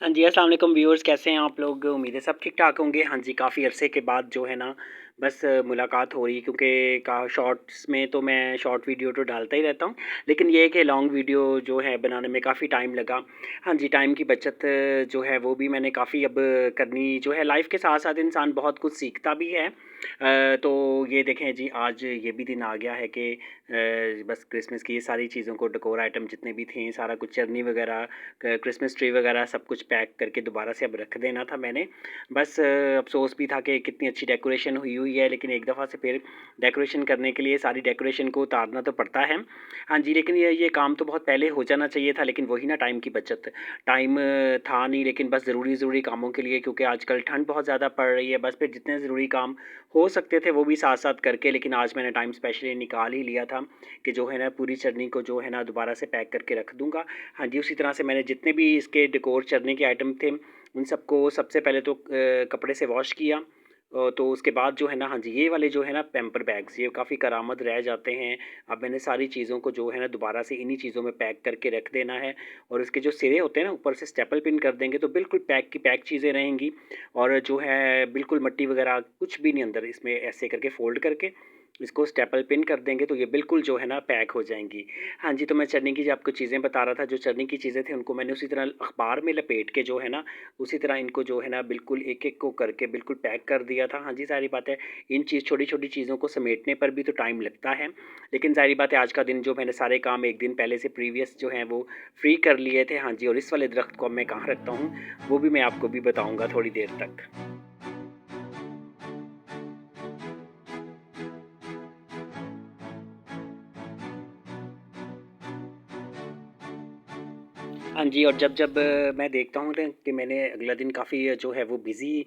हाँ जी, अस्सलाम वालेकुम व्यूअर्स, कैसे हैं आप लोग? उम्मीद है सब ठीक-ठाक होंगे। हाँ जी, काफ़ी अरसे के बाद जो है ना बस मुलाकात हो रही, क्योंकि का शॉर्ट्स में तो मैं शॉर्ट वीडियो तो डालता ही रहता हूँ, लेकिन ये है कि लॉन्ग वीडियो जो है बनाने में काफ़ी टाइम लगा। हाँ जी, टाइम की बचत जो है वो भी मैंने काफ़ी अब करनी जो है, लाइफ़ के साथ-साथ इंसान बहुत कुछ सीखता भी है। तो ये देखें जी, आज ये भी दिन आ गया है कि बस क्रिसमस की ये सारी चीज़ों को, डेकोर आइटम जितने भी थे, सारा कुछ चरनी वगैरह, क्रिसमस ट्री वगैरह सब कुछ पैक करके दोबारा से अब रख देना था मैंने। बस अफ़सोस भी था कि कितनी अच्छी डेकोरेशन हुई हुई है, लेकिन एक दफ़ा से फिर डेकोरेशन करने के लिए सारी डेकोरेशन को उतारना तो पड़ता है। हाँ जी, लेकिन ये काम तो बहुत पहले हो जाना चाहिए था, लेकिन वही ना, टाइम की बचत। टाइम था नहीं, लेकिन बस ज़रूरी कामों के लिए, क्योंकि आजकल ठंड बहुत ज़्यादा पड़ रही है, बस फिर जितने ज़रूरी काम हो सकते थे वो भी साथ-साथ करके, लेकिन आज मैंने टाइम स्पेशली निकाल ही लिया था कि जो है ना पूरी चटनी को जो है ना दोबारा से पैक करके रख दूँगा। हाँ जी, उसी तरह से मैंने जितने भी इसके डेकोर चढ़ने के आइटम थे, उन सबको सबसे पहले तो कपड़े से वॉश किया। तो उसके बाद जो है ना, हाँ जी, ये वाले जो है ना पैम्पर बैग्स, ये काफ़ी करामत रह जाते हैं। अब मैंने सारी चीज़ों को जो है ना दोबारा से इन्हीं चीज़ों में पैक करके रख देना है, और इसके जो सिरे होते हैं ना, ऊपर से स्टेपल पिन कर देंगे तो बिल्कुल पैक की पैक चीज़ें रहेंगी, और जो है बिल्कुल मिट्टी वगैरह कुछ भी नहीं अंदर, इसमें ऐसे करके फ़ोल्ड करके इसको स्टेपल पिन कर देंगे तो ये बिल्कुल जो है ना पैक हो जाएँगी। हाँ जी, तो मैं चने की जो आपको चीज़ें बता रहा था, जो चने की चीज़ें थी उनको मैंने उसी तरह अखबार में लपेट के जो है ना, उसी तरह इनको जो है ना बिल्कुल एक-एक को करके बिल्कुल पैक कर दिया था। हाँ जी, ज़ाहिर बात है, इन छोटी-छोटी चीज़ों को समेटने पर भी तो टाइम लगता है। लेकिन ज़ाहिर बात है, आज का दिन जो मैंने सारे काम 1 दिन पहले से प्रीवियस जो हैं वो फ्री कर लिए थे। हाँ जी, और इस वाले दरख़्त को अब मैं कहाँ रखता हूँ, वो भी मैं आपको भी बताऊँगा थोड़ी देर तक। हाँ जी, और जब मैं देखता हूँ ना कि मैंने अगला दिन काफ़ी जो है वो बिज़ी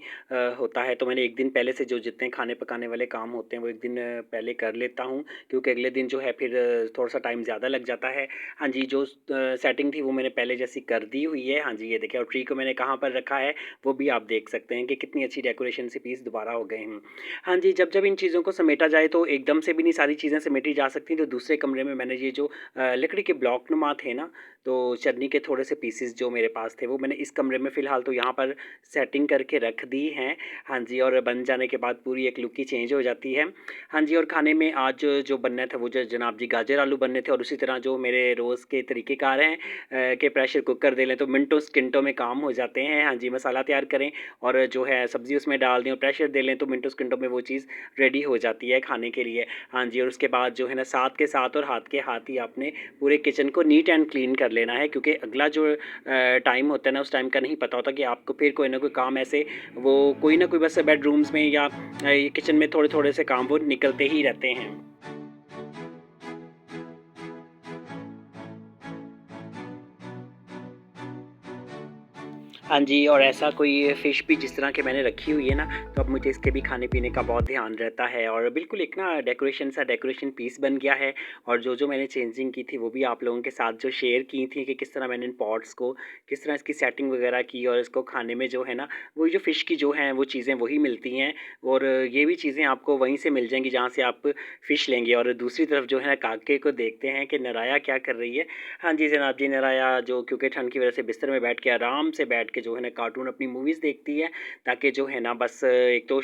होता है, तो मैंने 1 दिन पहले से जो जितने खाने पकाने वाले काम होते हैं वो 1 दिन पहले कर लेता हूँ, क्योंकि अगले दिन जो है फिर थोड़ा-सा टाइम ज़्यादा लग जाता है। हाँ जी, जो सेटिंग थी वो मैंने पहले जैसी कर दी हुई है। हाँ जी, ये देखिए, और ट्री को मैंने कहाँ पर रखा है वो भी आप देख सकते हैं कि कितनी अच्छी डेकोरेशन से पीस दोबारा हो गए हैं। हाँ जी, जब इन चीज़ों को समेटा जाए तो एकदम से भी नहीं सारी चीज़ें समेटी जा सकती, तो दूसरे कमरे में मैंने ये जो लकड़ी के ब्लॉक नुमा थे ना, तो चटनी के थोड़े से पीसेस जो मेरे पास थे वो मैंने इस कमरे में फ़िलहाल तो यहाँ पर सेटिंग करके रख दी हैं। हाँ जी, और बन जाने के बाद पूरी एक लुक ही चेंज हो जाती है। हाँ जी, और खाने में आज जो बनना था वो जो जनाब जी गाजर आलू बनने थे, और उसी तरह जो मेरे रोज़ के तरीक़ेकार हैं कि प्रेशर कुकर दे लें तो मिनटों सेकंडों में काम हो जाते हैं। हाँ जी, मसाला तैयार करें और जो है सब्ज़ी उसमें डाल दें और प्रेशर दे लें तो मिनटों सेकंडों में वो चीज़ रेडी हो जाती है खाने के लिए। हाँ जी, और उसके बाद जो है ना साथ के साथ और हाथ के हाथ ही आपने पूरे किचन को नीट एंड क्लीन कर लेना है, क्योंकि अगला जो टाइम होता है ना, उस टाइम का नहीं पता होता कि आपको फिर कोई ना कोई काम ऐसे, वो कोई ना कोई बस बेडरूम्स में या ये किचन में थोड़े-थोड़े से काम वो निकलते ही रहते हैं। हाँ जी, और ऐसा कोई फ़िश भी जिस तरह की मैंने रखी हुई है ना, तो अब मुझे इसके भी खाने-पीने का बहुत ध्यान रहता है, और बिल्कुल एक ना डेकोरेशन पीस बन गया है। और जो-जो मैंने चेंजिंग की थी वो भी आप लोगों के साथ जो शेयर की थी कि किस तरह मैंने इन पॉट्स को, किस तरह इसकी सेटिंग वगैरह की, और इसको खाने में जो है ना, वो जो फ़िश की जो हैं वो चीज़ें वही मिलती हैं, और ये भी चीज़ें आपको वहीं से मिल जाएँगी जहाँ से आप फ़िश लेंगे। और दूसरी तरफ जो है ना, काके को देखते हैं कि नराया क्या कर रही है। हाँ जी, जनाब जी, नराया जो क्योंकि ठंड की वज़ह से बिस्तर में बैठ के आराम से बैठ के जो है ना कार्टून अपनी मूवीज़ देखती है, ताकि जो है ना बस एक तो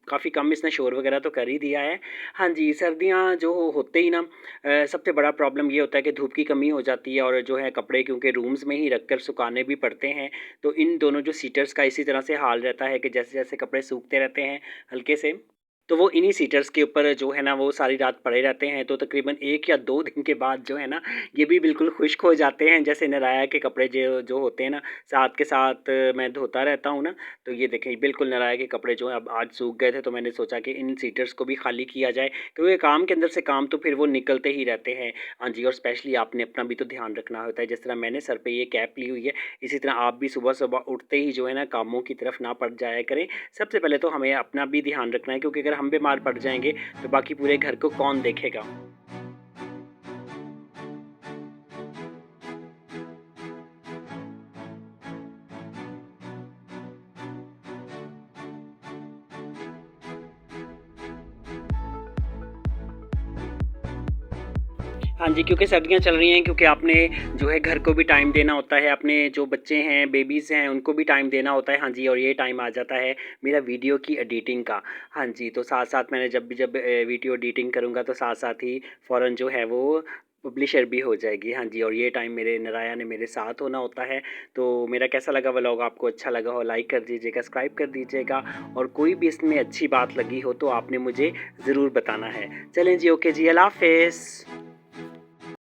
काफ़ी कम इसने शोर वग़ैरह तो कर ही दिया है। हाँ जी, सर्दियाँ जो होते ही ना सबसे बड़ा प्रॉब्लम ये होता है कि धूप की कमी हो जाती है, और जो है कपड़े क्योंकि रूम्स में ही रख कर सुखाने भी पड़ते हैं, तो इन दोनों जो सीटर्स का इसी तरह से हाल रहता है कि जैसे-जैसे कपड़े सूखते रहते हैं हल्के से, तो वो इन्हीं सीटर्स के ऊपर जो है ना वो सारी रात पड़े रहते हैं, तो तकरीबन 1 या 2 दिन के बाद जो है ना, ये भी बिल्कुल खुश्क हो जाते हैं। जैसे नराया के कपड़े जो जो होते हैं ना, साथ के साथ मैं धोता रहता हूँ ना, तो ये देखें बिल्कुल नराया के कपड़े जो हैं अब आज सूख गए थे, तो मैंने सोचा कि इन सीटर्स को भी खाली किया जाए, क्योंकि काम के अंदर से काम तो फिर वो निकलते ही रहते हैं। हाँ जी, और स्पेशली आपने अपना भी तो ध्यान रखना होता है, जिस तरह मैंने सर पे ये कैप ली हुई है, इसी तरह आप भी सुबह-सुबह उठते ही जो है ना कामों की तरफ ना पड़ जाया करें। सबसे पहले तो हमें अपना भी ध्यान रखना है, क्योंकि अगर हम बीमार पड़ जाएँगे, तो बाकी पूरे घर को कौन देखेगा? हाँ जी, क्योंकि सर्दियाँ चल रही हैं, क्योंकि आपने जो है घर को भी टाइम देना होता है, अपने जो बच्चे हैं, बेबीज़ हैं, उनको भी टाइम देना होता है। हाँ जी, और ये टाइम आ जाता है मेरा वीडियो की एडिटिंग का। हाँ जी, तो साथ-साथ मैंने जब वीडियो एडिटिंग करूँगा तो साथ-साथ ही फ़ौरन जो है वो पब्लिशर भी हो जाएगी। हाँ जी, और ये टाइम मेरे नाराया ने मेरे साथ होना होता है। तो मेरा कैसा लगा व्लॉग, आपको अच्छा लगा हो लाइक कर दीजिएगा, सब्सक्राइब कर दीजिएगा, और कोई भी इसमें अच्छी बात लगी हो तो आपने मुझे ज़रूर बताना है। चलें जी, ओके जी, अल्लाह हाफ़िज़।